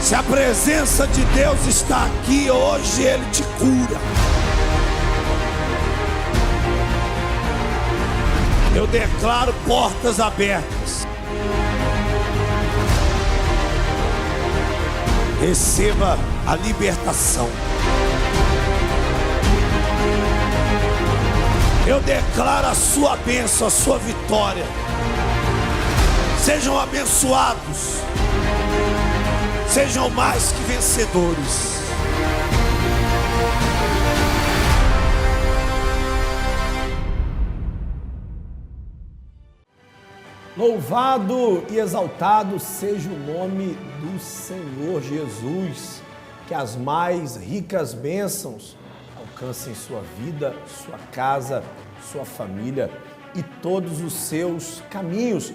Se a presença de Deus está aqui hoje, Ele te cura. Eu declaro portas abertas. Receba a libertação. Eu declaro a sua bênção, a sua vitória. Sejam abençoados. Sejam mais que vencedores. Louvado e exaltado seja o nome do Senhor Jesus. Que as mais ricas bênçãos alcancem sua vida, sua casa, sua família e todos os seus caminhos.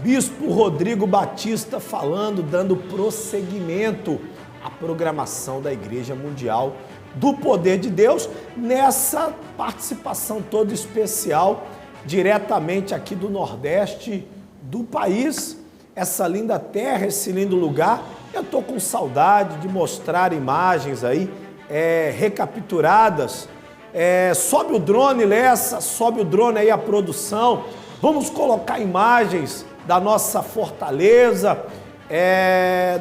Bispo Rodrigo Batista falando, dando prosseguimento à programação da Igreja Mundial do Poder de Deus, nessa participação toda especial, diretamente aqui do Nordeste do país, essa linda terra, esse lindo lugar. Eu estou com saudade de mostrar imagens aí, recapturadas. Sobe o drone, Lessa, sobe o drone aí a produção. Vamos colocar imagens da nossa fortaleza,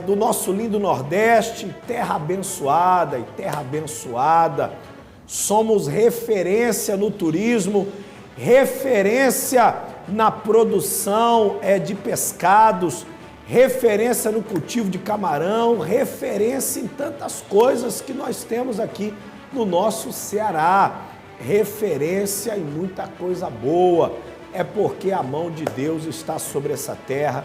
do nosso lindo Nordeste, terra abençoada e terra abençoada. Somos referência no turismo, referência na produção de pescados, referência no cultivo de camarão, referência em tantas coisas que nós temos aqui no nosso Ceará, referência em muita coisa boa. É porque a mão de Deus está sobre essa terra,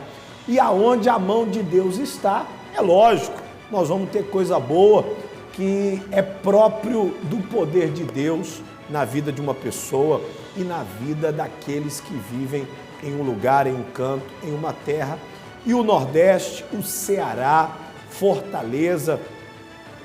e aonde a mão de Deus está, é lógico, nós vamos ter coisa boa que é próprio do poder de Deus na vida de uma pessoa e na vida daqueles que vivem em um lugar, em um canto, em uma terra. E o Nordeste, o Ceará, Fortaleza,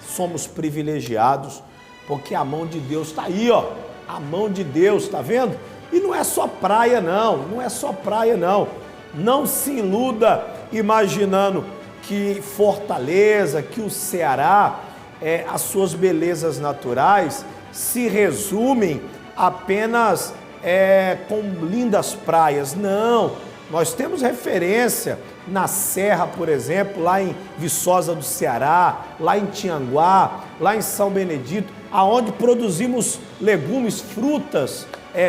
somos privilegiados porque a mão de Deus está aí, ó, a mão de Deus, tá vendo? E não é só praia não, não é só praia não. Não se iluda imaginando que Fortaleza, que o Ceará, as suas belezas naturais se resumem apenas com lindas praias. Não, nós temos referência na Serra, por exemplo, lá em Viçosa do Ceará, lá em Tianguá, lá em São Benedito, aonde produzimos legumes, frutas,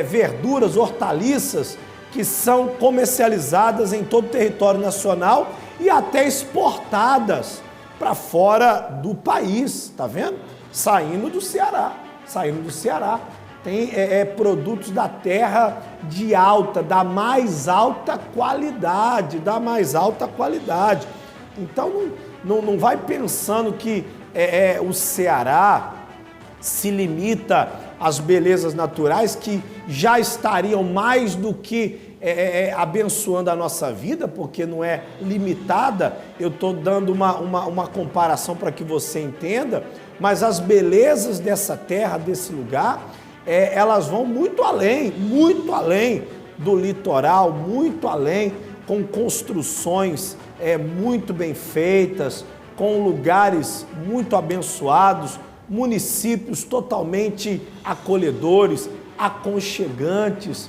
verduras, hortaliças que são comercializadas em todo o território nacional e até exportadas para fora do país, tá vendo? Saindo do Ceará, tem produtos da terra de alta, da mais alta qualidade, Então não vai pensando que o Ceará se limita às belezas naturais que já estariam mais do que abençoando a nossa vida, porque não é limitada. Eu estou dando uma comparação para que você entenda, mas as belezas dessa terra, desse lugar, elas vão muito além do litoral, muito além, com construções muito bem feitas, com lugares muito abençoados, municípios totalmente acolhedores, aconchegantes,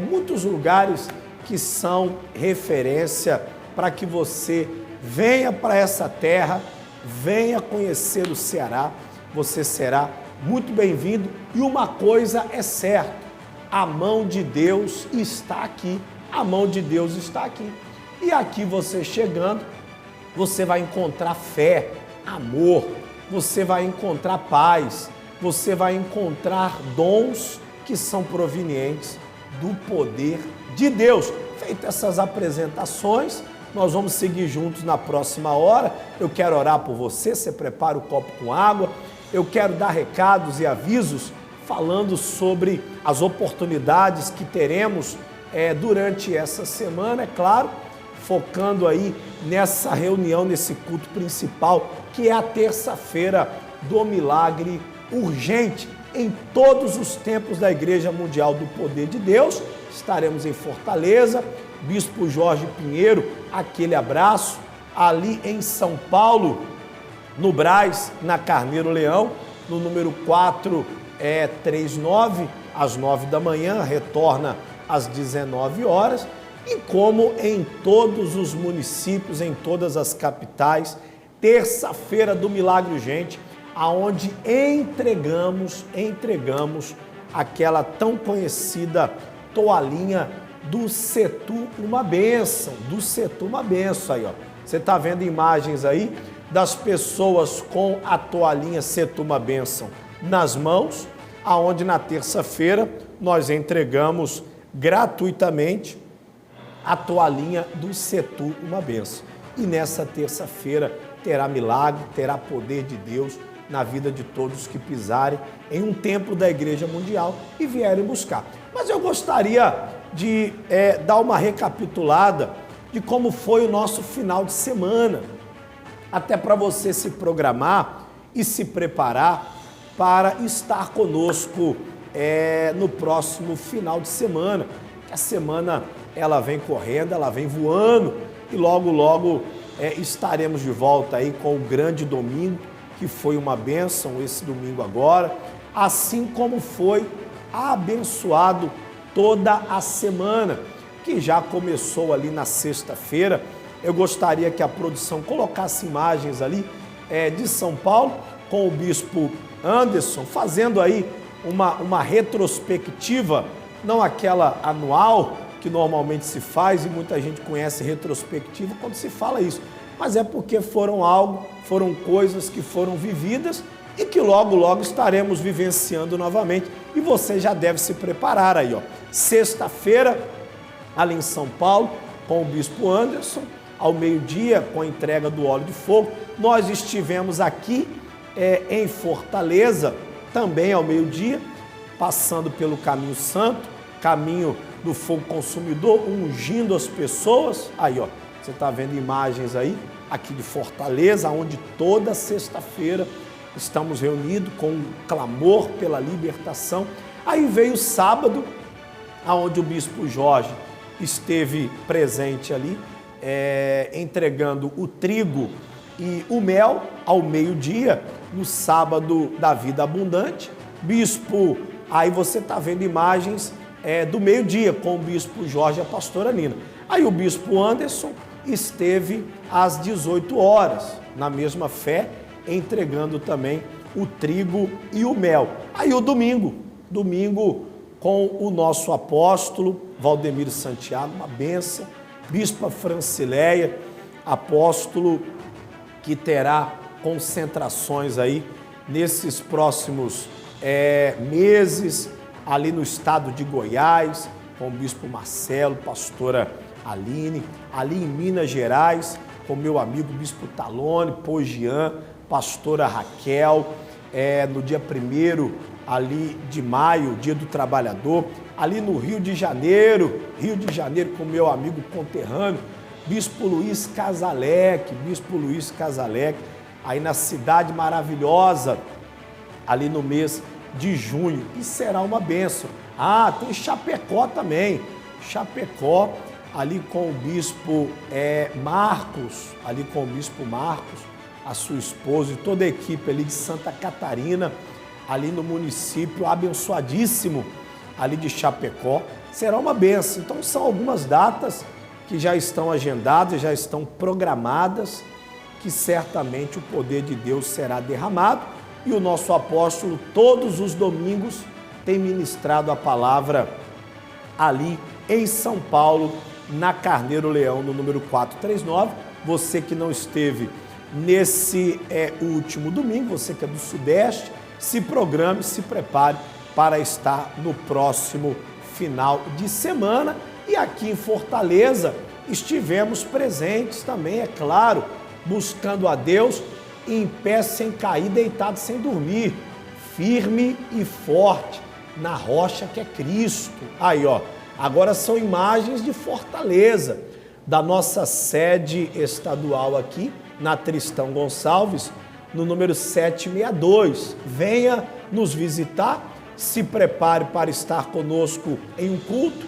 muitos lugares que são referência para que você venha para essa terra, venha conhecer o Ceará, você será muito bem-vindo. E uma coisa é certa, a mão de Deus está aqui, a mão de Deus está aqui. E aqui você chegando, você vai encontrar fé, amor, você vai encontrar paz, você vai encontrar dons que são provenientes do poder de Deus. Feitas essas apresentações, nós vamos seguir juntos na próxima hora. Eu quero orar por você, você prepara o copo com água. Eu quero dar recados e avisos falando sobre as oportunidades que teremos durante essa semana, é claro, focando aí nessa reunião, nesse culto principal, que é a terça-feira do milagre urgente. Em todos os tempos da Igreja Mundial do Poder de Deus, estaremos em Fortaleza. Bispo Jorge Pinheiro, aquele abraço. ali em São Paulo, no Brás, na Carneiro Leão, no número 439, às 9 da manhã, retorna às 19 horas, e como em todos os municípios, em todas as capitais, terça-feira do Milagre Urgente, aonde entregamos aquela tão conhecida toalhinha do Setu Uma Bênção, aí, ó. Você tá vendo imagens aí das pessoas com a toalhinha Setu Uma Bênção nas mãos, aonde na terça-feira nós entregamos gratuitamente a toalhinha do Setu Uma Bênção. E nessa terça-feira terá milagre, terá poder de Deus na vida de todos que pisarem em um templo da Igreja Mundial e vierem buscar. Mas eu gostaria de dar uma recapitulada de como foi o nosso final de semana, até para você se programar e se preparar para estar conosco no próximo final de semana. A semana ela vem correndo, ela vem voando e logo, logo estaremos de volta aí com o grande domingo, que foi uma bênção esse domingo agora, assim como foi abençoado toda a semana, que já começou ali na sexta-feira. Eu gostaria que a produção colocasse imagens ali de São Paulo, com o bispo Anderson, fazendo aí uma retrospectiva, não aquela anual que normalmente se faz e muita gente conhece retrospectiva quando se fala isso, mas é porque foram coisas que foram vividas e que logo, logo estaremos vivenciando novamente. E você já deve se preparar aí, ó. Sexta-feira, ali em São Paulo, com o bispo Anderson, ao meio-dia, com a entrega do óleo de fogo. Nós estivemos aqui em Fortaleza, também ao meio-dia, passando pelo caminho santo, caminho do fogo consumidor, ungindo as pessoas. Aí, ó, você está vendo imagens aí, aqui de Fortaleza, onde toda sexta-feira estamos reunidos com um clamor pela libertação. Aí veio o sábado, onde o bispo Jorge esteve presente ali, entregando o trigo e o mel ao meio-dia, no sábado da vida abundante. Bispo, aí você está vendo imagens do meio-dia com o bispo Jorge e a pastora Nina. Aí o bispo Anderson esteve às 18 horas, na mesma fé, entregando também o trigo e o mel. Aí o domingo com o nosso apóstolo Valdemiro Santiago, uma bênção, bispa Francileia, apóstolo que terá concentrações aí nesses próximos meses, ali no estado de Goiás, com o bispo Marcelo, pastora Aline, ali em Minas Gerais, com meu amigo bispo Talone, Pogian, pastora Raquel, no dia 1º ali de maio, dia do trabalhador, ali no Rio de Janeiro, com meu amigo conterrâneo, bispo Luiz Casalec, aí na cidade maravilhosa, ali no mês de junho, e será uma bênção. Tem Chapecó também, ali com o bispo Marcos, a sua esposa e toda a equipe ali de Santa Catarina, ali no município abençoadíssimo ali de Chapecó, será uma bênção. Então são algumas datas que já estão agendadas, já estão programadas, que certamente o poder de Deus será derramado, e o nosso apóstolo todos os domingos tem ministrado a palavra ali em São Paulo, na Carneiro Leão, no número 439. Você que não esteve nesse último domingo, você que é do Sudeste, se programe, se prepare para estar no próximo final de semana. E aqui em Fortaleza estivemos presentes também, é claro, buscando a Deus em pé sem cair, deitado sem dormir, firme e forte na rocha que é Cristo. Aí, ó, agora são imagens de Fortaleza, da nossa sede estadual aqui, na Tristão Gonçalves, no número 762. Venha nos visitar, se prepare para estar conosco em um culto,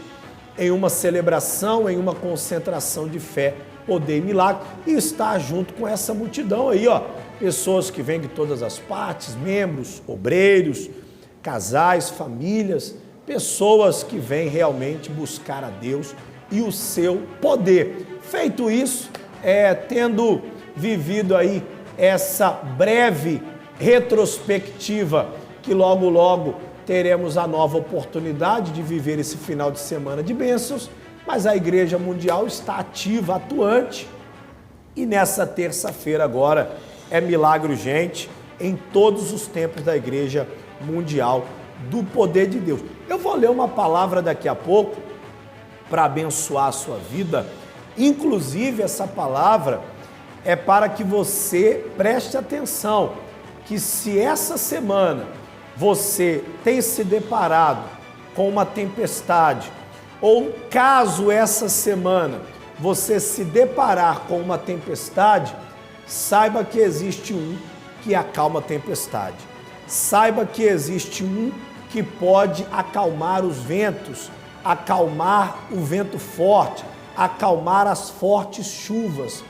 em uma celebração, em uma concentração de fé poder e milagre, e estar junto com essa multidão aí, ó. Pessoas que vêm de todas as partes, membros, obreiros, casais, famílias, pessoas que vêm realmente buscar a Deus e o seu poder. Feito isso, tendo vivido aí essa breve retrospectiva, que logo, logo teremos a nova oportunidade de viver esse final de semana de bênçãos, mas a Igreja Mundial está ativa, atuante, e nessa terça-feira agora é milagre urgente em todos os tempos da Igreja Mundial do Poder de Deus. Eu vou ler uma palavra daqui a pouco para abençoar a sua vida. Inclusive, essa palavra é para que você preste atenção, que se essa semana você tem se deparado com uma tempestade, ou caso essa semana você se deparar com uma tempestade, saiba que existe um que acalma a tempestade. Saiba que existe um que pode acalmar os ventos, acalmar o vento forte, acalmar as fortes chuvas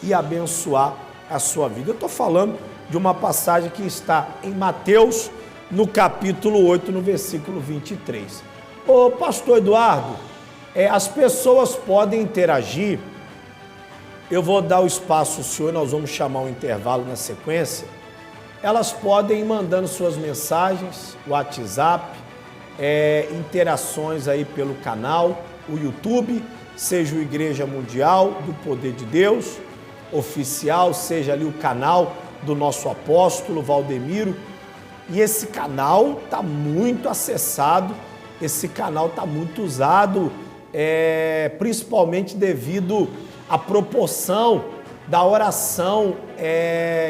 e abençoar a sua vida. Eu estou falando de uma passagem que está em Mateus, no capítulo 8, no versículo 23. Ô pastor Eduardo, as pessoas podem interagir. Eu vou dar o espaço ao senhor, nós vamos chamar um intervalo na sequência. Elas podem ir mandando suas mensagens, WhatsApp, interações aí pelo canal, o YouTube, seja o Igreja Mundial do Poder de Deus, oficial, seja ali o canal do nosso apóstolo Valdemiro. E esse canal está muito acessado, esse canal está muito usado, principalmente devido à proporção da oração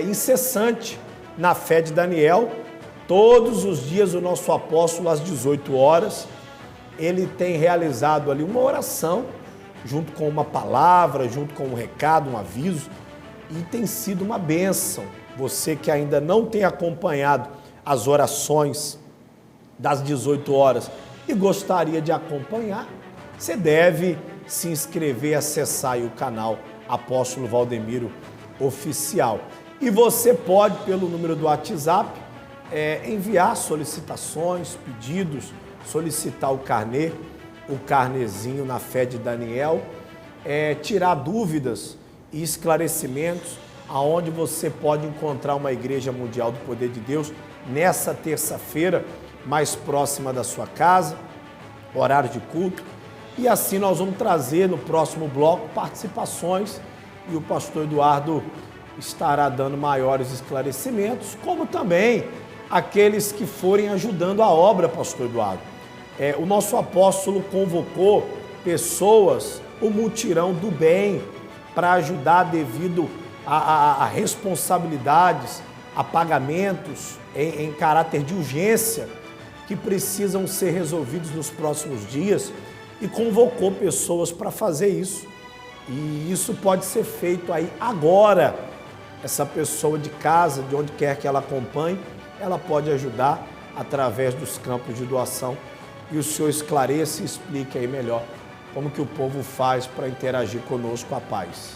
incessante na fé de Daniel. Todos os dias o nosso apóstolo, às 18 horas, ele tem realizado ali uma oração, junto com uma palavra, junto com um recado, um aviso, e tem sido uma bênção. Você que ainda não tem acompanhado as orações das 18 horas e gostaria de acompanhar, você deve se inscrever e acessar aí o canal Apóstolo Valdemiro Oficial. E você pode, pelo número do WhatsApp, enviar solicitações, pedidos, solicitar o carnezinho na fé de Daniel, tirar dúvidas e esclarecimentos, aonde você pode encontrar uma Igreja Mundial do Poder de Deus nessa terça-feira, mais próxima da sua casa, horário de culto. E assim nós vamos trazer no próximo bloco participações e o pastor Eduardo estará dando maiores esclarecimentos, como também aqueles que forem ajudando a obra, pastor Eduardo. O nosso apóstolo convocou pessoas, o mutirão do bem, para ajudar devido a responsabilidades, a pagamentos em caráter de urgência que precisam ser resolvidos nos próximos dias, e convocou pessoas para fazer isso. E isso pode ser feito aí agora. Essa pessoa de casa, de onde quer que ela acompanhe, ela pode ajudar através dos campos de doação. E o senhor esclareça e explique aí melhor como que o povo faz para interagir conosco. A paz.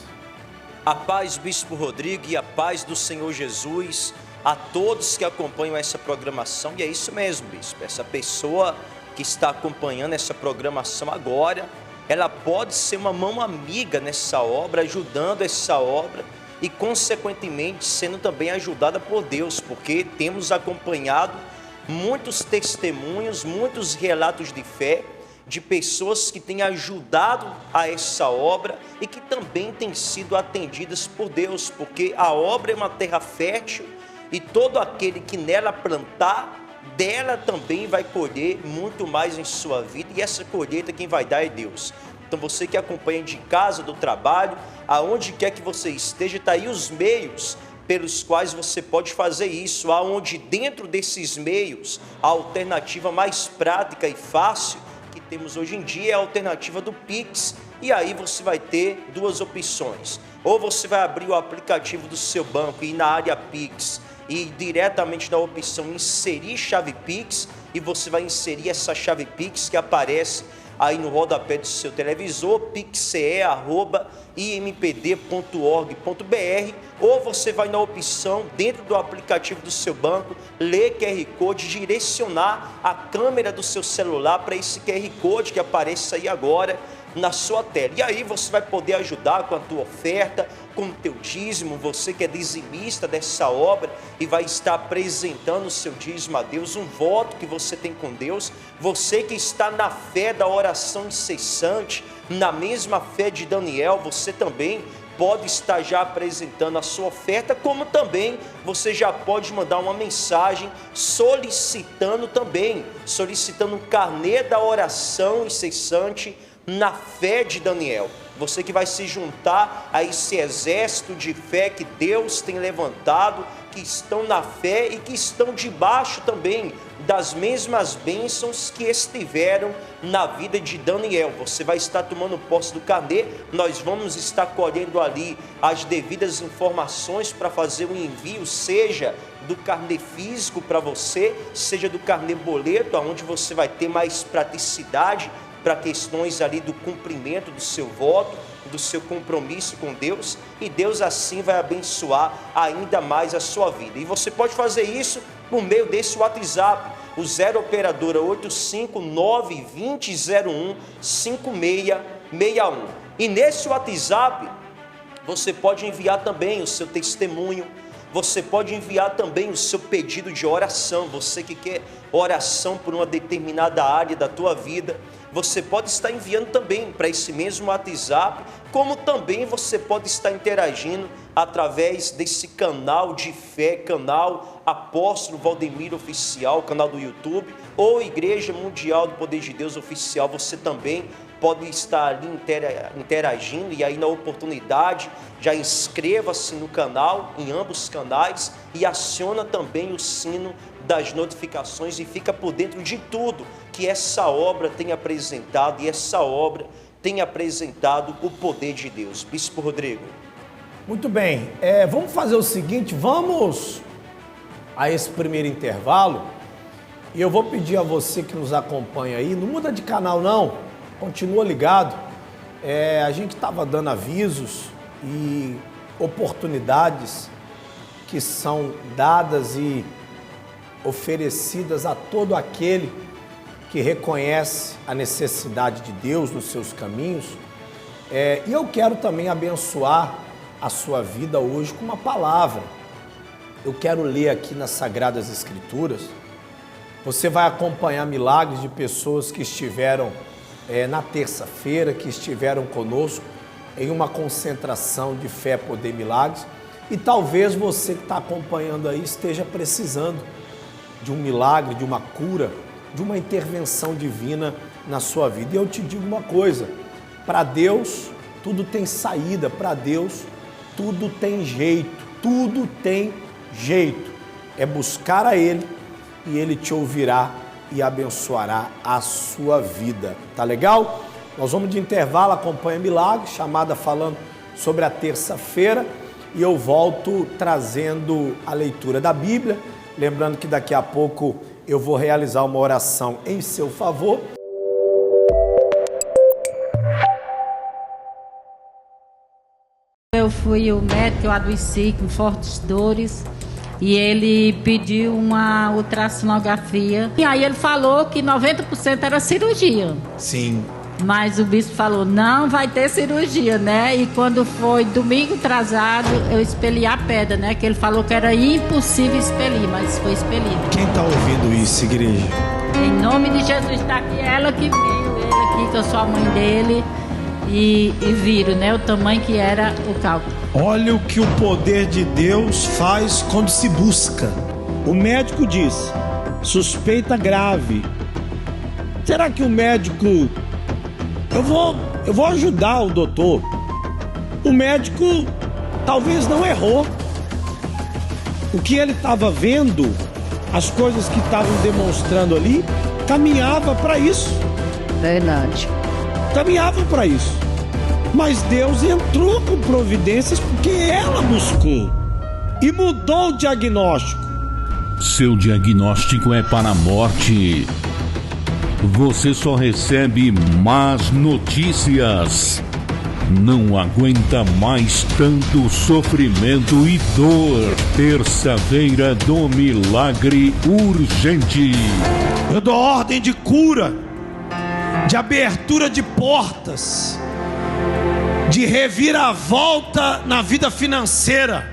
A paz, Bispo Rodrigo, e a paz do Senhor Jesus a todos que acompanham essa programação. E é isso mesmo, Bispo, essa pessoa que está acompanhando essa programação agora, ela pode ser uma mão amiga nessa obra, ajudando essa obra e, consequentemente, sendo também ajudada por Deus, porque temos acompanhado muitos testemunhos, muitos relatos de fé, de pessoas que têm ajudado a essa obra e que também têm sido atendidas por Deus, porque a obra é uma terra fértil e todo aquele que nela plantar, dela também vai colher muito mais em sua vida, e essa colheita quem vai dar é Deus. Então você que acompanha de casa, do trabalho, aonde quer que você esteja, está aí os meios pelos quais você pode fazer isso, aonde dentro desses meios, a alternativa mais prática e fácil que temos hoje em dia é a alternativa do Pix. E aí você vai ter duas opções: ou você vai abrir o aplicativo do seu banco e ir na área Pix e diretamente na opção inserir chave Pix, e você vai inserir essa chave Pix que aparece aí no rodapé do seu televisor, pixce@impd.org.br, ou você vai na opção dentro do aplicativo do seu banco, ler QR Code, direcionar a câmera do seu celular para esse QR Code que aparece aí agora na sua tela. E aí você vai poder ajudar com a tua oferta, com o teu dízimo, você que é dizimista dessa obra e vai estar apresentando o seu dízimo a Deus, um voto que você tem com Deus, você que está na fé da oração incessante, na mesma fé de Daniel, você também pode estar já apresentando a sua oferta, como também você já pode mandar uma mensagem solicitando um carnê da oração incessante na fé de Daniel. Você que vai se juntar a esse exército de fé que Deus tem levantado, que estão na fé e que estão debaixo também das mesmas bênçãos que estiveram na vida de Daniel. Você vai estar tomando posse do carnê, nós vamos estar colhendo ali as devidas informações para fazer o envio, seja do carnê físico para você, seja do carnê boleto, onde você vai ter mais praticidade para questões ali do cumprimento do seu voto, do seu compromisso com Deus, e Deus assim vai abençoar ainda mais a sua vida. E você pode fazer isso por meio desse WhatsApp, o 0 operadora 859-2001-5661. E nesse WhatsApp você pode enviar também o seu testemunho, você pode enviar também o seu pedido de oração, você que quer oração por uma determinada área da tua vida, você pode estar enviando também para esse mesmo WhatsApp, como também você pode estar interagindo através desse canal de fé, canal Apóstolo Valdemiro Oficial, canal do YouTube, ou Igreja Mundial do Poder de Deus Oficial. Você também pode estar ali interagindo, e aí na oportunidade já inscreva-se no canal, em ambos os canais, e aciona também o sino das notificações e fica por dentro de tudo que essa obra tem apresentado, e essa obra tem apresentado o poder de Deus. Bispo Rodrigo. Muito bem, vamos fazer o seguinte, vamos a esse primeiro intervalo, e eu vou pedir a você que nos acompanha aí, não muda de canal não, continua ligado. A gente estava dando avisos e oportunidades que são dadas e oferecidas a todo aquele que reconhece a necessidade de Deus nos seus caminhos. E eu quero também abençoar a sua vida hoje com uma palavra. Eu quero ler aqui nas Sagradas Escrituras. Você vai acompanhar milagres de pessoas que estiveram na terça-feira, que estiveram conosco em uma concentração de fé, poder, milagres. E talvez você que está acompanhando aí esteja precisando de um milagre, de uma cura, de uma intervenção divina na sua vida. E eu te digo uma coisa, para Deus tudo tem saída, para Deus tudo tem jeito, É buscar a Ele e Ele te ouvirá e abençoará a sua vida. Tá legal? Nós vamos de intervalo, acompanha milagre, chamada falando sobre a terça-feira, e eu volto trazendo a leitura da Bíblia, lembrando que daqui a pouco eu vou realizar uma oração em seu favor. Eu fui o médico, eu adoeci com fortes dores e ele pediu uma ultrassonografia. E aí ele falou que 90% era cirurgia. Sim. Mas o bispo falou, não vai ter cirurgia, né? E quando foi domingo atrasado, eu expeli a pedra, né? Que ele falou que era impossível expelir, mas foi expelido. Quem está ouvindo isso, igreja? Em nome de Jesus, está aqui ela que viu, ele aqui, que eu sou a mãe dele. E viram, né, o tamanho que era o cálculo. Olha o que o poder de Deus faz quando se busca. O médico diz, suspeita grave. Será que o médico... Eu vou ajudar o doutor. O médico talvez não errou. O que ele estava vendo, as coisas que estavam demonstrando ali, caminhava para isso. Verdade. Caminhava para isso. Mas Deus entrou com providências porque ela buscou e mudou o diagnóstico. Seu diagnóstico é para a morte. você só recebe más notícias. Não aguenta mais tanto sofrimento e dor. Terça-feira do Milagre Urgente. Eu dou ordem de cura, de abertura de portas, de reviravolta na vida financeira,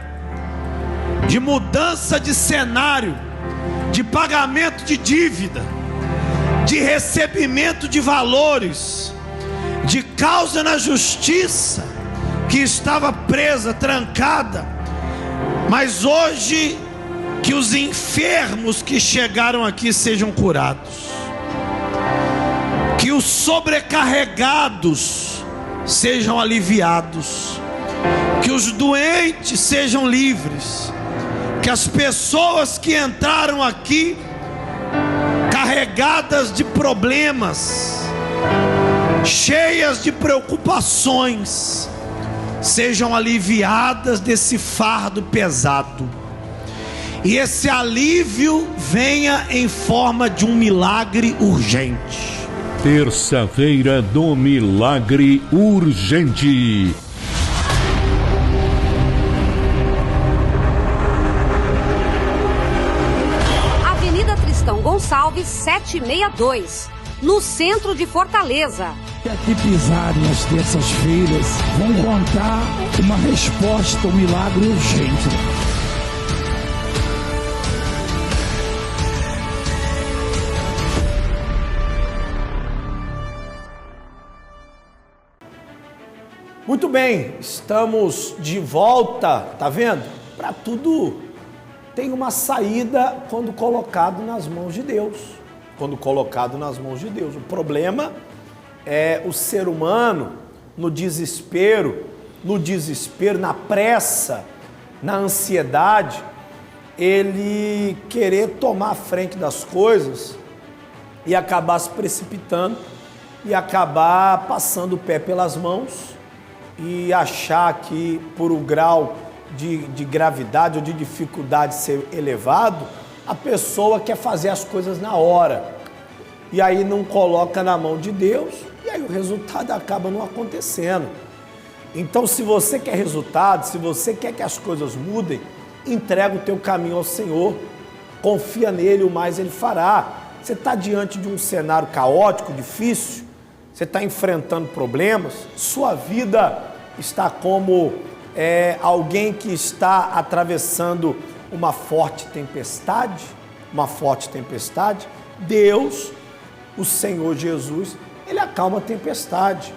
de mudança de cenário, de pagamento de dívida, de recebimento de valores, de causa na justiça que estava presa, trancada, mas hoje que os enfermos que chegaram aqui sejam curados, que os sobrecarregados sejam aliviados, que os doentes sejam livres, que as pessoas que entraram aqui carregadas de problemas, cheias de preocupações, sejam aliviadas desse fardo pesado, e esse alívio venha em forma de um milagre urgente. Terça-feira do Milagre Urgente. Avenida Tristão Gonçalves, 762, no centro de Fortaleza. Aqui pisarem as terças-feiras vão contar uma resposta, um milagre urgente. Muito bem, estamos de volta, tá vendo? Para tudo tem uma saída quando colocado nas mãos de Deus. Quando colocado nas mãos de Deus. O problema é o ser humano no desespero, na pressa, na ansiedade, ele querer tomar a frente das coisas e acabar se precipitando e acabar passando o pé pelas mãos e achar que por o grau de gravidade ou de dificuldade ser elevado, a pessoa quer fazer as coisas na hora e aí não coloca na mão de Deus e aí o resultado acaba não acontecendo. Então, se você quer resultado, se você quer que as coisas mudem, entrega o teu caminho ao Senhor, confia nele, o mais ele fará. Você está diante de um cenário caótico, difícil, você está enfrentando problemas, sua vida está como alguém que está atravessando uma forte tempestade, Deus, o Senhor Jesus, ele acalma a tempestade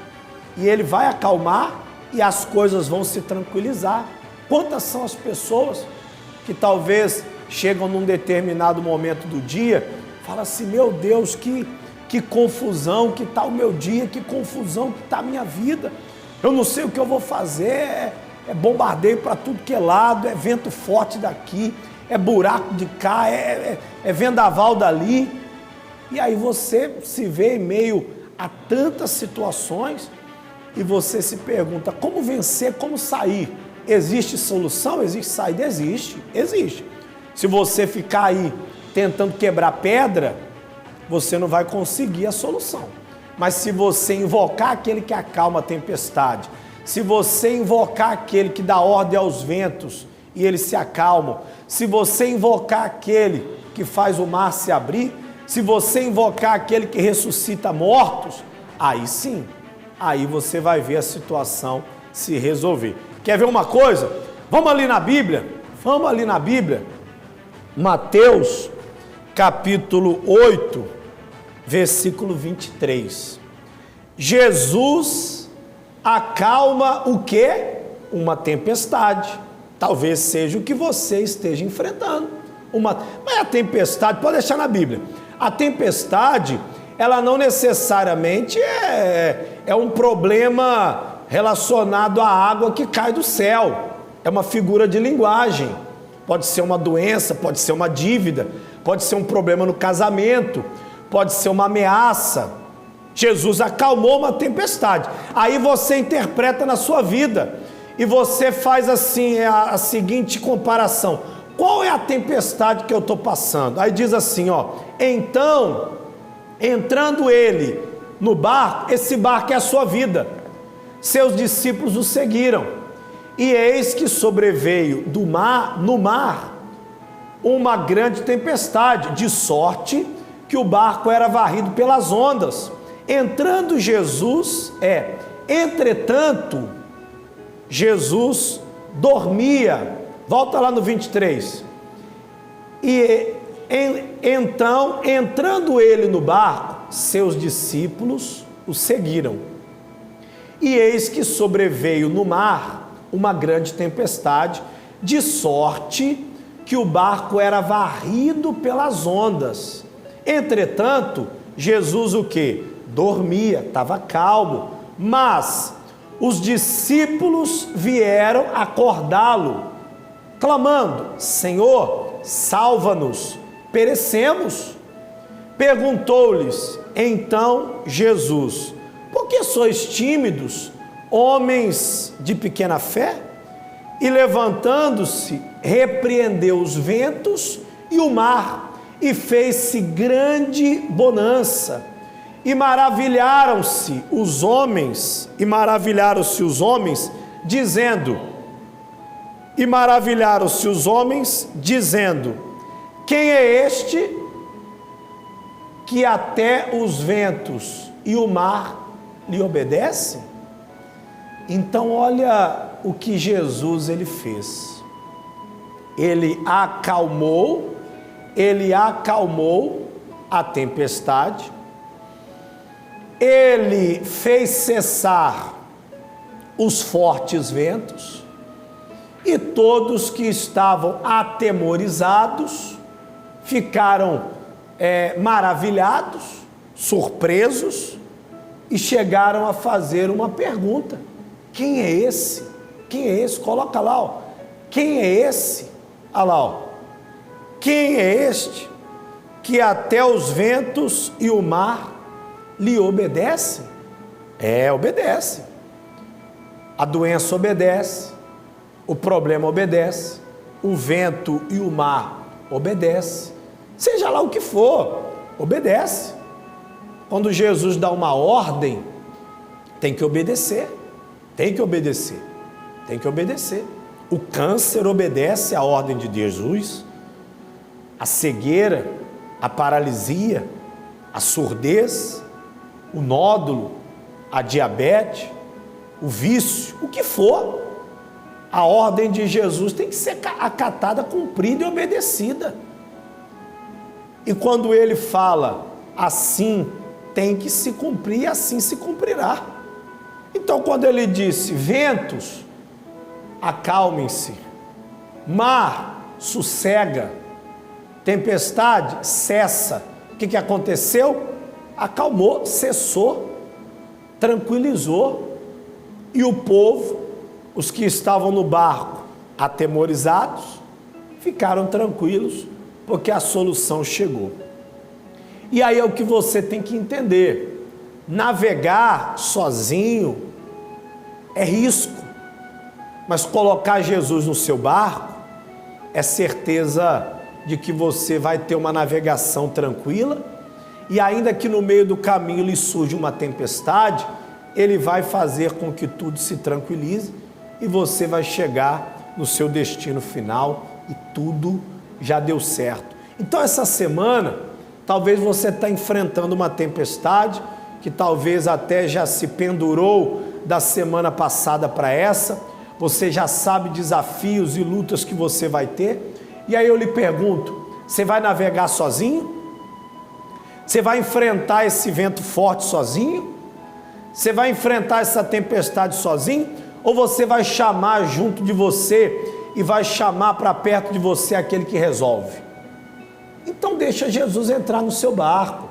e ele vai acalmar e as coisas vão se tranquilizar. Quantas são as pessoas que talvez chegam num determinado momento do dia, falam assim, meu Deus, que confusão que está o meu dia, que confusão que está a minha vida, eu não sei o que eu vou fazer, é bombardeio para tudo que é lado, é vento forte daqui, é buraco de cá, é vendaval dali, e aí você se vê em meio a tantas situações e você se pergunta, como vencer, como sair? Existe solução? Existe saída? Existe. Se você ficar aí tentando quebrar pedra, você não vai conseguir a solução. Mas se você invocar aquele que acalma a tempestade, se você invocar aquele que dá ordem aos ventos e eles se acalmam, se você invocar aquele que faz o mar se abrir, se você invocar aquele que ressuscita mortos, aí sim, aí você vai ver a situação se resolver. Quer ver uma coisa? Vamos ali na Bíblia, Mateus capítulo 8, versículo 23. Jesus acalma o quê? Uma tempestade. Talvez seja o que você esteja enfrentando. Mas a tempestade, pode deixar na Bíblia. A tempestade, ela não necessariamente é um problema relacionado à água que cai do céu. É uma figura de linguagem. Pode ser uma doença, pode ser uma dívida, pode ser um problema no casamento, pode ser uma ameaça. Jesus acalmou uma tempestade. Aí você interpreta na sua vida e você faz assim a seguinte comparação. Qual é a tempestade que eu estou passando? Aí diz assim, ó, então entrando ele no barco, esse barco é a sua vida. Seus discípulos o seguiram. E eis que sobreveio no mar uma grande tempestade, de sorte que o barco era varrido pelas ondas. Entrando Jesus, entretanto, Jesus dormia. Volta lá no 23. Então, entrando ele no barco, seus discípulos o seguiram. E eis que sobreveio no mar uma grande tempestade, de sorte que o barco era varrido pelas ondas. Entretanto, Jesus o quê? Dormia, estava calmo. Mas os discípulos vieram acordá-lo, clamando: Senhor, salva-nos, perecemos. Perguntou-lhes então Jesus: por que sois tímidos, homens de pequena fé? E levantando-se, repreendeu os ventos e o mar, e fez-se grande bonança. E maravilharam-se os homens, dizendo: quem é este que até os ventos e o mar lhe obedecem? Então olha o que Jesus ele fez. Ele acalmou a tempestade, ele fez cessar os fortes ventos, e todos que estavam atemorizados ficaram maravilhados, surpresos, e chegaram a fazer uma pergunta: quem é esse? Quem é esse? Coloca lá, ó. Quem é esse? Olha lá, ó. Quem é este que até os ventos e o mar lhe obedecem? Obedece. A doença obedece, o problema obedece, o vento e o mar obedece. Seja lá o que for, obedece. Quando Jesus dá uma ordem, tem que obedecer. Tem que obedecer. Tem que obedecer. O câncer obedece à ordem de Jesus. A cegueira, a paralisia, a surdez, o nódulo, a diabetes, o vício, o que for, a ordem de Jesus tem que ser acatada, cumprida e obedecida. E quando ele fala assim, tem que se cumprir e assim se cumprirá. Então quando ele disse: ventos, acalmem-se, mar, sossega, tempestade, cessa. O que aconteceu? Acalmou, cessou, tranquilizou. E o povo, os que estavam no barco atemorizados, ficaram tranquilos, porque a solução chegou. E aí é o que você tem que entender: navegar sozinho é risco, mas colocar Jesus no seu barco é certeza de que você vai ter uma navegação tranquila, e ainda que no meio do caminho lhe surja uma tempestade, ele vai fazer com que tudo se tranquilize e você vai chegar no seu destino final e tudo já deu certo. Então essa semana, talvez você está enfrentando uma tempestade que talvez até já se pendurou da semana passada para essa. Você já sabe desafios e lutas que você vai ter. E aí eu lhe pergunto: você vai navegar sozinho? Você vai enfrentar esse vento forte sozinho? Você vai enfrentar essa tempestade sozinho? Ou você vai chamar junto de você e vai chamar para perto de você aquele que resolve? Então deixa Jesus entrar no seu barco,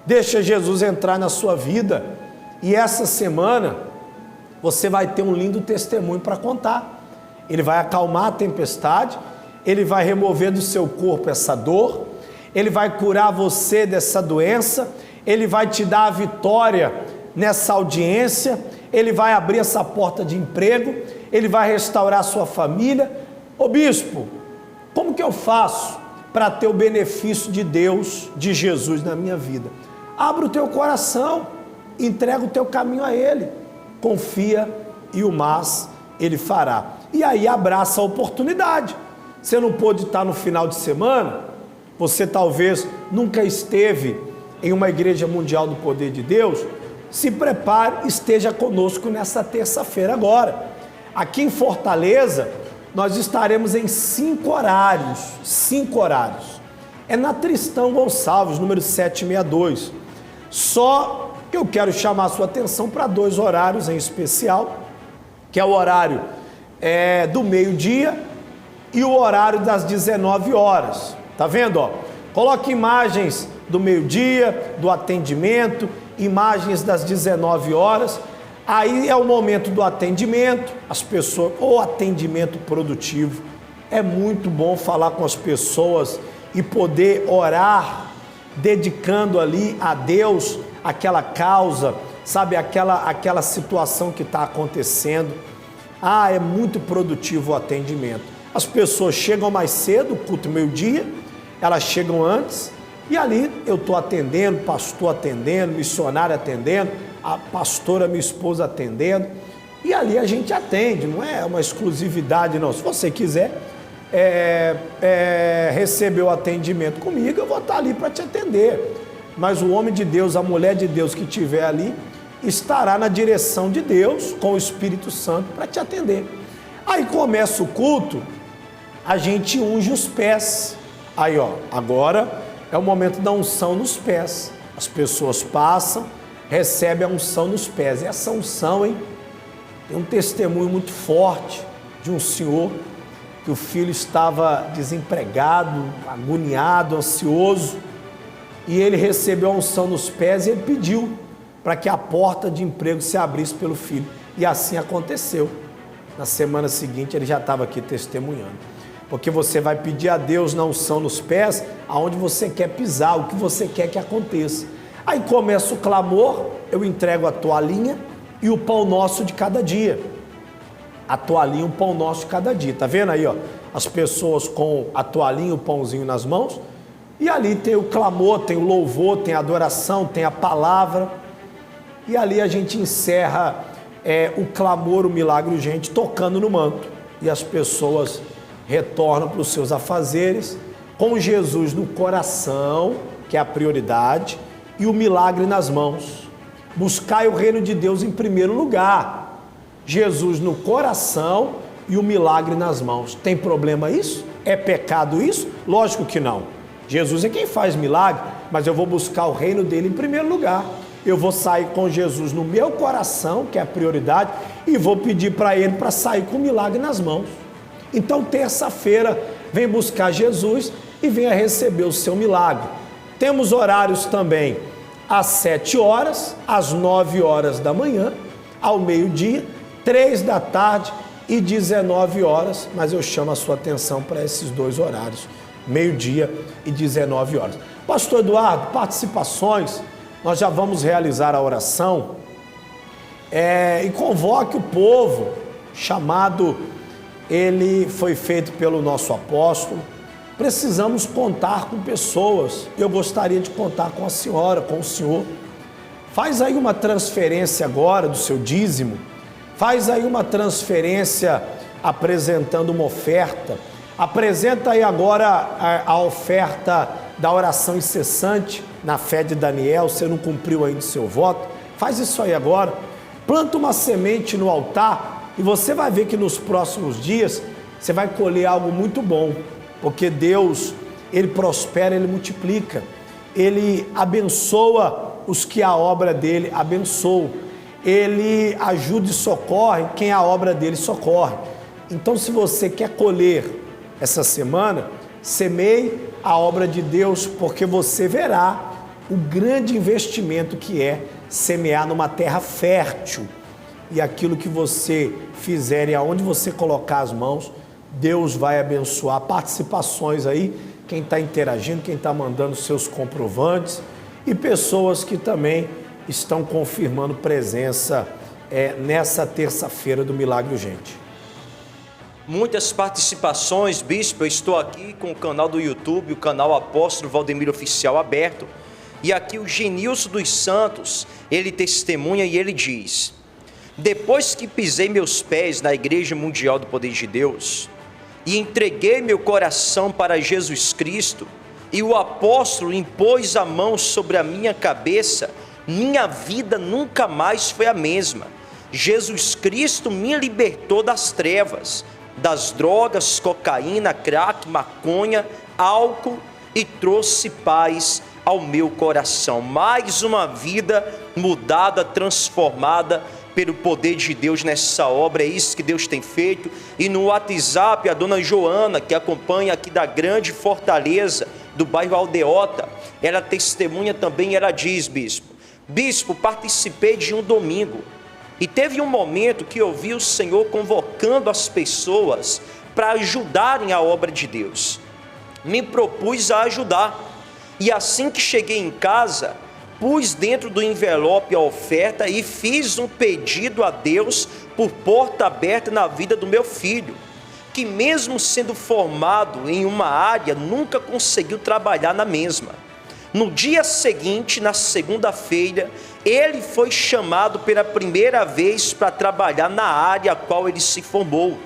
deixa Jesus entrar na sua vida, e essa semana você vai ter um lindo testemunho para contar. Ele vai acalmar a tempestade, ele vai remover do seu corpo essa dor, ele vai curar você dessa doença, ele vai te dar a vitória nessa audiência, ele vai abrir essa porta de emprego, ele vai restaurar a sua família. Ô bispo, como que eu faço para ter o benefício de Deus, de Jesus na minha vida? Abre o teu coração, entrega o teu caminho a Ele, confia e o mais Ele fará. E aí abraça a oportunidade. Você não pôde estar no final de semana, você talvez nunca esteve em uma igreja mundial do poder de Deus, se prepare, esteja conosco nessa terça-feira agora. Aqui em Fortaleza, nós estaremos em 5 horários, 5 horários. É na Tristão Gonçalves, número 762. Só que eu quero chamar a sua atenção para 2 horários em especial, que é o horário do meio-dia e o horário das 19 horas. Tá vendo, ó? Coloque imagens do meio-dia, do atendimento, imagens das 19 horas. Aí é o momento do atendimento, as pessoas, ou atendimento produtivo. É muito bom falar com as pessoas e poder orar, dedicando ali a Deus aquela causa, sabe, aquela situação que está acontecendo. É muito produtivo o atendimento. As pessoas chegam mais cedo, culto meio-dia, elas chegam antes, e ali eu estou atendendo, pastor atendendo, missionário atendendo, a pastora, minha esposa atendendo, e ali a gente atende, não é uma exclusividade não. Se você quiser receber o atendimento comigo, eu vou estar ali para te atender, mas o homem de Deus, a mulher de Deus que estiver ali, estará na direção de Deus, com o Espírito Santo, para te atender. Aí começa o culto, a gente unge os pés, aí ó, agora é o momento da unção nos pés, as pessoas passam, recebem a unção nos pés. E essa unção, hein, tem um testemunho muito forte de um senhor que o filho estava desempregado, agoniado, ansioso, e ele recebeu a unção nos pés e ele pediu para que a porta de emprego se abrisse pelo filho. E assim aconteceu. Na semana seguinte ele já estava aqui testemunhando. Porque você vai pedir a Deus na unção nos pés, aonde você quer pisar, o que você quer que aconteça. Aí começa o clamor, eu entrego a toalhinha e o pão nosso de cada dia. A toalhinha e o pão nosso de cada dia. Tá vendo aí, ó? As pessoas com a toalhinha e o pãozinho nas mãos. E ali tem o clamor, tem o louvor, tem a adoração, tem a palavra. E ali a gente encerra o clamor, o milagre urgente, tocando no manto. E as pessoas retornam para os seus afazeres, com Jesus no coração, que é a prioridade, e o milagre nas mãos. Buscai o reino de Deus em primeiro lugar. Jesus no coração e o milagre nas mãos. Tem problema isso? É pecado isso? Lógico que não. Jesus é quem faz milagre, mas eu vou buscar o reino dele em primeiro lugar. Eu vou sair com Jesus no meu coração, que é a prioridade, e vou pedir para ele para sair com o milagre nas mãos. Então, terça-feira, vem buscar Jesus e venha receber o seu milagre. Temos horários também às 7 horas, às 9 horas da manhã, ao meio-dia, 3 da tarde e 19 horas, mas eu chamo a sua atenção para esses 2 horários, meio-dia e 19 horas. Pastor Eduardo, participações, nós já vamos realizar a oração e convoque o povo, chamado, ele foi feito pelo nosso apóstolo. Precisamos contar com pessoas, eu gostaria de contar com a senhora, com o senhor. Faz aí uma transferência agora do seu dízimo, faz aí uma transferência apresentando uma oferta, apresenta aí agora a oferta da oração incessante na fé de Daniel, você não cumpriu ainda o seu voto, faz isso aí agora, planta uma semente no altar e você vai ver que nos próximos dias você vai colher algo muito bom, porque Deus, Ele prospera, Ele multiplica, Ele abençoa os que a obra dEle abençoa, Ele ajuda e socorre quem a obra dEle socorre. Então, se você quer colher essa semana, semeie a obra de Deus, porque você verá o grande investimento que é semear numa terra fértil. E aquilo que você fizer e aonde você colocar as mãos, Deus vai abençoar. Participações aí, quem está interagindo, quem está mandando seus comprovantes e pessoas que também estão confirmando presença nessa terça-feira do Milagre Urgente. Muitas participações, bispo. Eu estou aqui com o canal do YouTube, o canal Apóstolo Valdemiro Oficial aberto. E aqui o Genilson dos Santos, ele testemunha e ele diz: depois que pisei meus pés na Igreja Mundial do Poder de Deus e entreguei meu coração para Jesus Cristo, e o apóstolo impôs a mão sobre a minha cabeça, minha vida nunca mais foi a mesma. Jesus Cristo me libertou das trevas, das drogas, cocaína, crack, maconha, álcool, e trouxe paz ao meu coração. Mais uma vida mudada, transformada pelo poder de Deus nessa obra. É isso que Deus tem feito. E no WhatsApp, a dona Joana, que acompanha aqui da Grande Fortaleza, do bairro Aldeota, ela testemunha também. Ela diz: bispo, participei de um domingo e teve um momento que eu vi o Senhor convocando as pessoas para ajudarem a obra de Deus. Me propus a ajudar, e assim que cheguei em casa, pus dentro do envelope a oferta e fiz um pedido a Deus por porta aberta na vida do meu filho, que mesmo sendo formado em uma área, nunca conseguiu trabalhar na mesma. No dia seguinte, na segunda-feira, ele foi chamado pela primeira vez para trabalhar na área a qual ele se formou.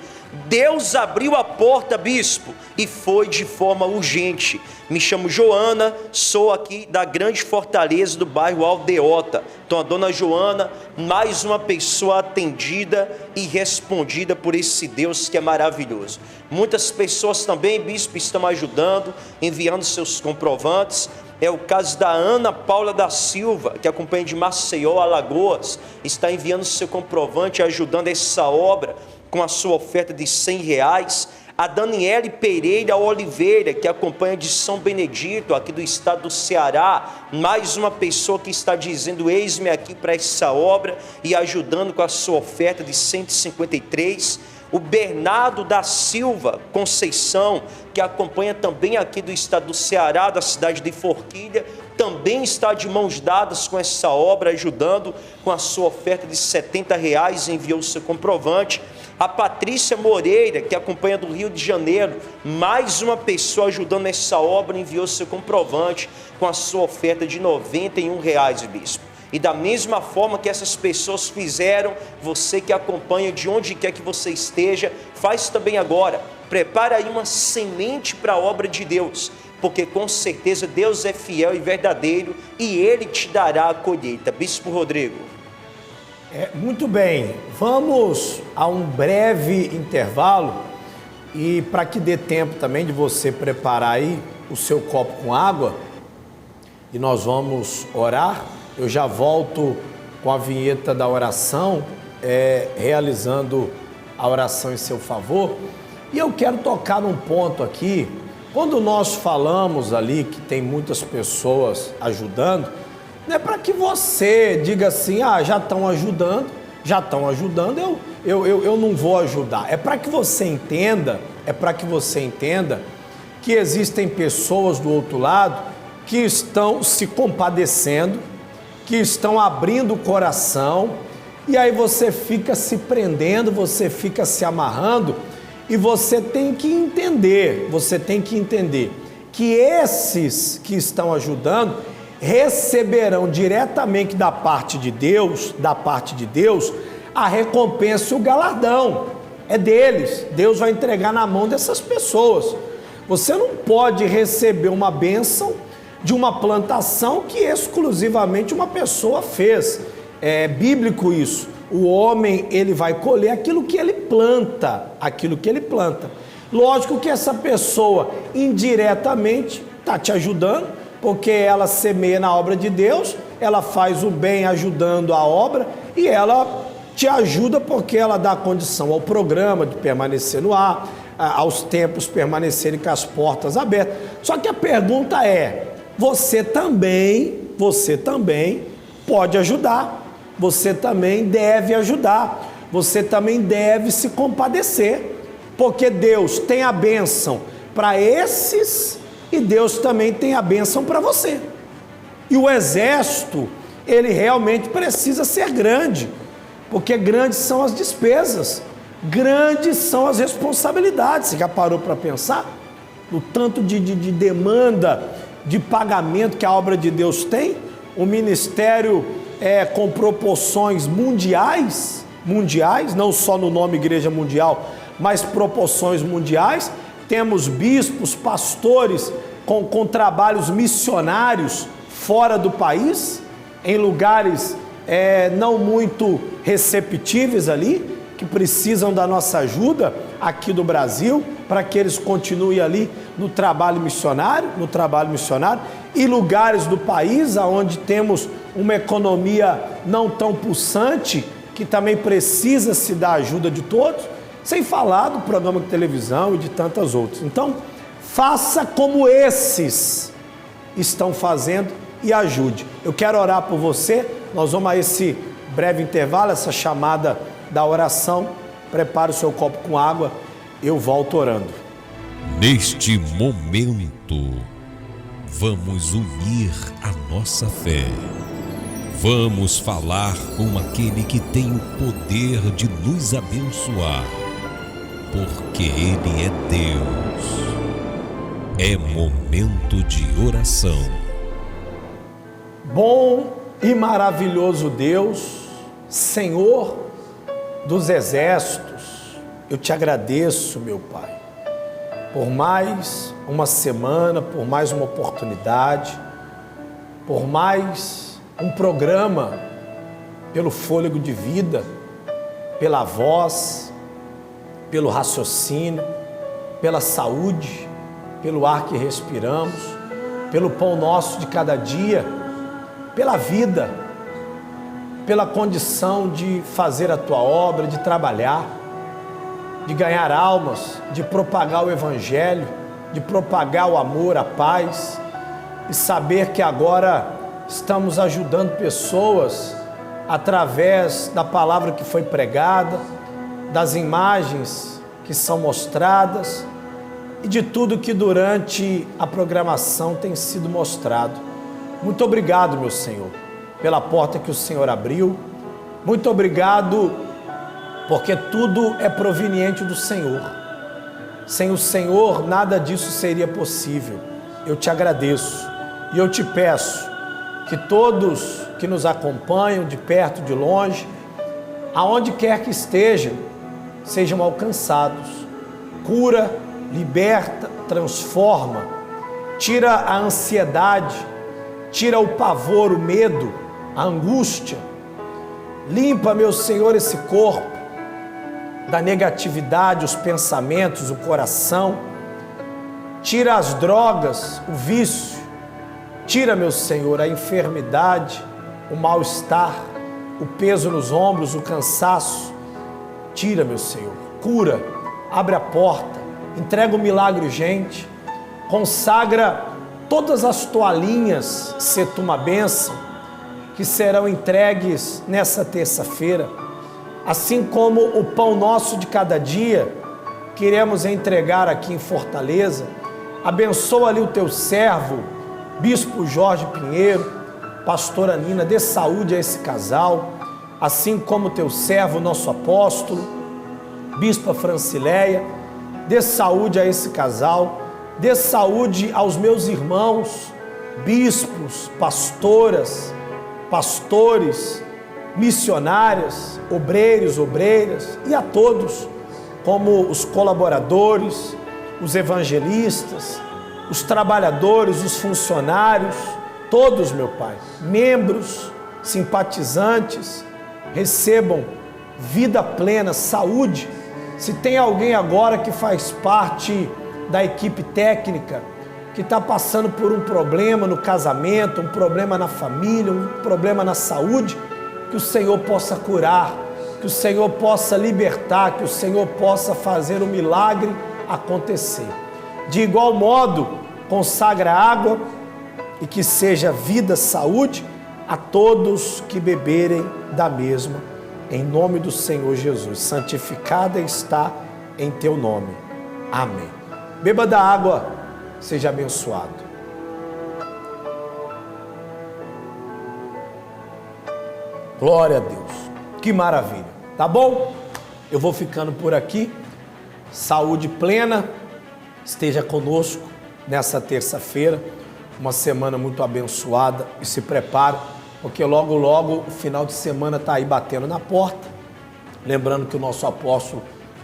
Deus abriu a porta, bispo, e foi de forma urgente. Me chamo Joana, sou aqui da Grande Fortaleza, do bairro Aldeota. Então a dona Joana, mais uma pessoa atendida e respondida por esse Deus que é maravilhoso. Muitas pessoas também, bispo, estão ajudando, enviando seus comprovantes. É o caso da Ana Paula da Silva, que acompanha de Maceió, Alagoas, está enviando seu comprovante, ajudando essa obra com a sua oferta de R$100. A Daniele Pereira Oliveira, que acompanha de São Benedito, aqui do estado do Ceará, mais uma pessoa que está dizendo: eis-me aqui para essa obra, e ajudando com a sua oferta de R$153. O Bernardo da Silva Conceição, que acompanha também aqui do estado do Ceará, da cidade de Forquilha, também está de mãos dadas com essa obra, ajudando com a sua oferta de R$70, enviou o seu comprovante. A Patrícia Moreira, que acompanha do Rio de Janeiro, mais uma pessoa ajudando nessa obra, enviou seu comprovante com a sua oferta de R$91, bispo. E da mesma forma que essas pessoas fizeram, você que acompanha de onde quer que você esteja, faz também agora. Prepara aí uma semente para a obra de Deus, porque com certeza Deus é fiel e verdadeiro e Ele te dará a colheita. Bispo Rodrigo. Muito bem, vamos a um breve intervalo, e para que dê tempo também de você preparar aí o seu copo com água, e nós vamos orar. Eu já volto com a vinheta da oração, realizando a oração em seu favor. E eu quero tocar num ponto aqui. Quando nós falamos ali que tem muitas pessoas ajudando, não é para que você diga assim: já estão ajudando, eu não vou ajudar. É para que você entenda, que existem pessoas do outro lado que estão se compadecendo, que estão abrindo o coração, e aí você fica se prendendo, você fica se amarrando, e você tem que entender que esses que estão ajudando receberão diretamente da parte de Deus, a recompensa e o galardão. É deles. Deus vai entregar na mão dessas pessoas. Você não pode receber uma bênção de uma plantação que exclusivamente uma pessoa fez. É bíblico isso. O homem, ele vai colher aquilo que ele planta. Lógico que essa pessoa indiretamente está te ajudando, porque ela semeia na obra de Deus, ela faz o bem ajudando a obra, e ela te ajuda porque ela dá condição ao programa de permanecer no ar, aos templos permanecerem com as portas abertas. Só que a pergunta é: você também pode ajudar, você também deve ajudar, você também deve se compadecer, porque Deus tem a bênção para esses e Deus também tem a bênção para você. E o exército, ele realmente precisa ser grande, porque grandes são as despesas, grandes são as responsabilidades. Você já parou para pensar no tanto de demanda de pagamento que a obra de Deus tem, um ministério com proporções mundiais, não só no nome Igreja Mundial, mas proporções mundiais. Temos bispos, pastores com trabalhos missionários fora do país, em lugares não muito receptíveis ali, que precisam da nossa ajuda aqui do Brasil, para que eles continuem ali no trabalho missionário, e lugares do país onde temos uma economia não tão pulsante, que também precisa-se da ajuda de todos, sem falar do programa de televisão e de tantas outras. Então, faça como esses estão fazendo e ajude. Eu quero orar por você, nós vamos a esse breve intervalo, essa chamada da oração. Prepare o seu copo com água, eu volto orando. Neste momento, vamos unir a nossa fé. Vamos falar com aquele que tem o poder de nos abençoar, porque Ele é Deus. É momento de oração. Bom e maravilhoso Deus, Senhor dos exércitos, eu te agradeço, meu Pai, por mais uma semana, por mais uma oportunidade, por mais um programa, pelo fôlego de vida, pela voz, pelo raciocínio, pela saúde, pelo ar que respiramos, pelo pão nosso de cada dia, pela vida, pela condição de fazer a Tua obra, de trabalhar, de ganhar almas, de propagar o Evangelho, de propagar o amor, a paz, e saber que agora estamos ajudando pessoas através da palavra que foi pregada, das imagens que são mostradas e de tudo que durante a programação tem sido mostrado. Muito obrigado, meu Senhor, pela porta que o Senhor abriu. Muito obrigado, porque tudo é proveniente do Senhor. Sem o Senhor, nada disso seria possível. Eu te agradeço e eu te peço que todos que nos acompanham, de perto, de longe, aonde quer que estejam, sejam alcançados. Cura, liberta, transforma, tira a ansiedade, tira o pavor, o medo, a angústia. Limpa, meu Senhor, esse corpo da negatividade, os pensamentos, o coração. Tira as drogas, o vício. Tira, meu Senhor, a enfermidade, o mal-estar, o peso nos ombros, o cansaço. Tira, meu Senhor. Cura, abre a porta, entrega o milagre urgente, consagra todas as toalhinhas, se tu uma bênção, que serão entregues nessa terça-feira, assim como o pão nosso de cada dia, que iremos entregar aqui em Fortaleza. Abençoa ali o teu servo, Bispo Jorge Pinheiro, Pastora Nina, dê saúde a esse casal, assim como o teu servo, nosso apóstolo, Bispa Francileia, dê saúde a esse casal, dê saúde aos meus irmãos, bispos, pastoras, pastores, missionárias, obreiros, obreiras e a todos, como os colaboradores, os evangelistas, os trabalhadores, os funcionários, todos, meu Pai, membros, simpatizantes, recebam vida plena, saúde. Se tem alguém agora que faz parte da equipe técnica, que está passando por um problema no casamento, um problema na família, um problema na saúde, que o Senhor possa curar, que o Senhor possa libertar, que o Senhor possa fazer o milagre acontecer. De igual modo, consagra água e que seja vida, saúde a todos que beberem da mesma, em nome do Senhor Jesus. Santificada está em teu nome. Amém. Beba da água, seja abençoado. Glória a Deus. Que maravilha. Tá bom? Eu vou ficando por aqui. Saúde plena. Esteja conosco nessa terça-feira. uma semana muito abençoada e se prepare, porque logo, logo o final de semana está aí batendo na porta. Lembrando que o nosso apóstolo,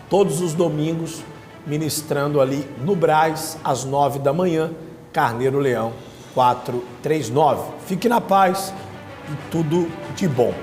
todos os domingos, ministrando ali no Brás, às 9 da manhã, Carneiro Leão 439. Fique na paz e tudo de bom.